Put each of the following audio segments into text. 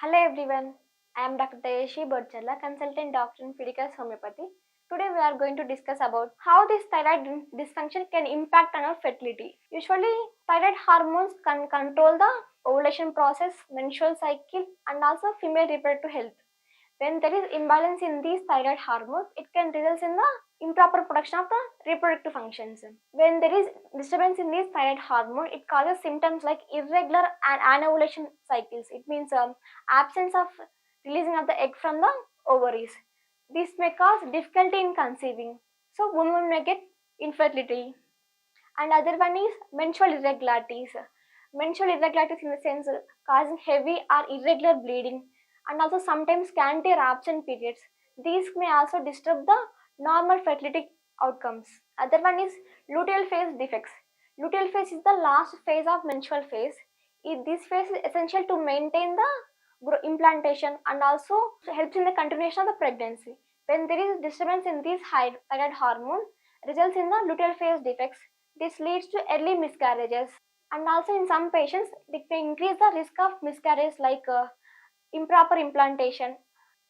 Hello everyone, I am Dr. Dayeshi Bodchalla, consultant doctor in Fidicus Homeopathy. Today we are going to discuss about how this thyroid dysfunction can impact on our fertility. Usually, thyroid hormones can control the ovulation process, menstrual cycle, and also female reproductive health. When there is imbalance in these thyroid hormones, it can result in the improper production of the reproductive functions. When there is disturbance in these thyroid hormone, it causes symptoms like irregular and anovulation cycles. It means absence of releasing of the egg from the ovaries. This may cause difficulty in conceiving. So women may get infertility. And other one is menstrual irregularities. Menstrual irregularities in the sense causing heavy or irregular bleeding and also sometimes scanty or absent periods. These may also disturb the normal fertility outcomes. Other one is luteal phase defects. Luteal phase is the last phase of menstrual phase. This phase is essential to maintain the implantation and also helps in the continuation of the pregnancy. When there is disturbance in these thyroid hormone, results in the luteal phase defects. This leads to early miscarriages, and also in some patients, it may increase the risk of miscarriage like improper implantation.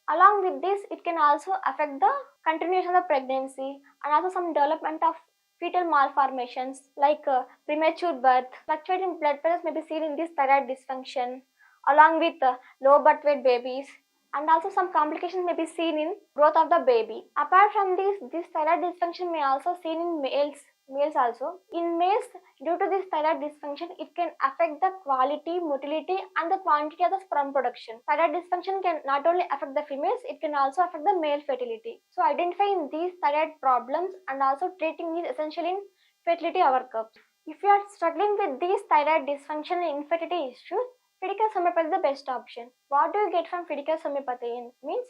Along with this, it can also affect the continuation of the pregnancy and also some development of fetal malformations like premature birth. Fluctuating blood pressures may be seen in this thyroid dysfunction, along with low birth weight babies, and also some complications may be seen in growth of the baby. Apart from this thyroid dysfunction may also seen in males also. In males, due to this thyroid dysfunction, it can affect the quality, motility, and the quantity of the sperm production. Thyroid dysfunction can not only affect the females, it can also affect the male fertility. So, identifying these thyroid problems and also treating is essential in fertility outcomes. If you are struggling with these thyroid dysfunction and infertility issues, Fidicus Homeopathy is the best option. What do you get from Fidicus Homeopathy? Means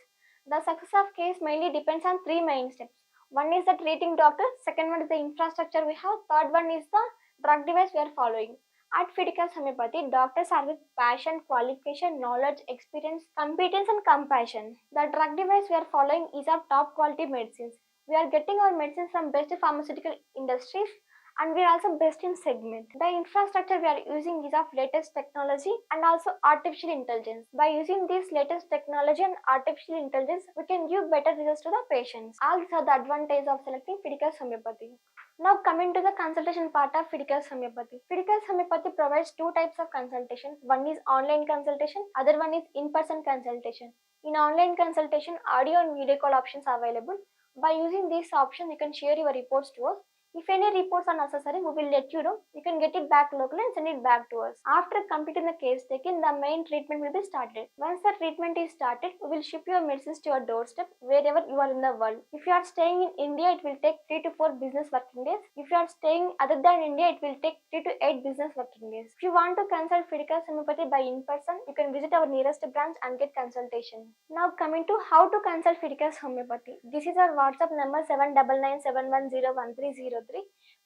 the success of case mainly depends on three main steps. One is the treating doctor, second one is the infrastructure we have, third one is the drug device we are following. At Fidicus Homeopathy, doctors are with passion, qualification, knowledge, experience, competence and compassion. The drug device we are following is of top quality medicines. We are getting our medicines from best pharmaceutical industries and we are also best in segment. The infrastructure we are using is of latest technology and also artificial intelligence. By using this latest technology and artificial intelligence, we can give better results to the patients. All these are the advantages of selecting Fidicus Homeopathy. Now coming to the consultation part of Fidicus Homeopathy. Fidicus Homeopathy provides two types of consultation. One is online consultation, other one is in-person consultation. In online consultation, audio and video call options are available. By using these options, you can share your reports to us. If any reports are necessary, we will let you know. You can get it back locally and send it back to us. After completing the case taken, the main treatment will be started. Once the treatment is started, we will ship your medicines to your doorstep wherever you are in the world. If you are staying in India, it will take 3 to 4 business working days. If you are staying other than India, it will take 3 to 8 business working days. If you want to consult Fidicus Homeopathy by in person, you can visit our nearest branch and get consultation. Now coming to how to consult Fidicus Homeopathy. This is our WhatsApp number 7999710130.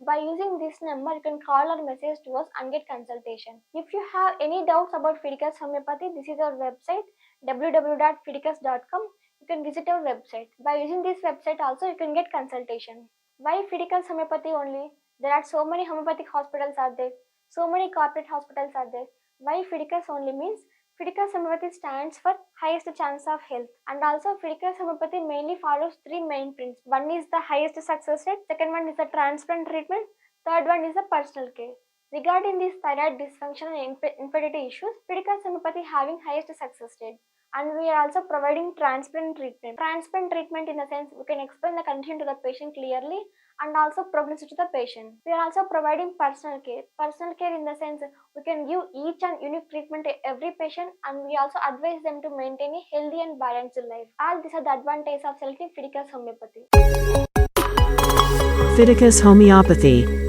By using this number, you can call or message to us and get consultation. If you have any doubts about Fidicus Homeopathy, this is our website www.fidicus.com. You can visit our website. By using this website also, you can get consultation. Why Fidicus Homeopathy only? There are so many homeopathic hospitals are there. So many corporate hospitals are there. Why Fidicus only means Fidicus Homeopathy stands for highest chance of health, and also Fidicus Homeopathy mainly follows three main principles. One is the highest success rate, second one is the transparent treatment, third one is the personal care. Regarding this thyroid dysfunction and infertility issues, Fidicus Homeopathy having highest success rate. And we are also providing transparent treatment. Transparent treatment in the sense we can explain the condition to the patient clearly and also prognosis to the patient. We are also providing personal care. Personal care in the sense we can give each and unique treatment to every patient, and we also advise them to maintain a healthy and balanced life. All these are the advantages of selecting Fidicus Homeopathy. Fidicus Homeopathy.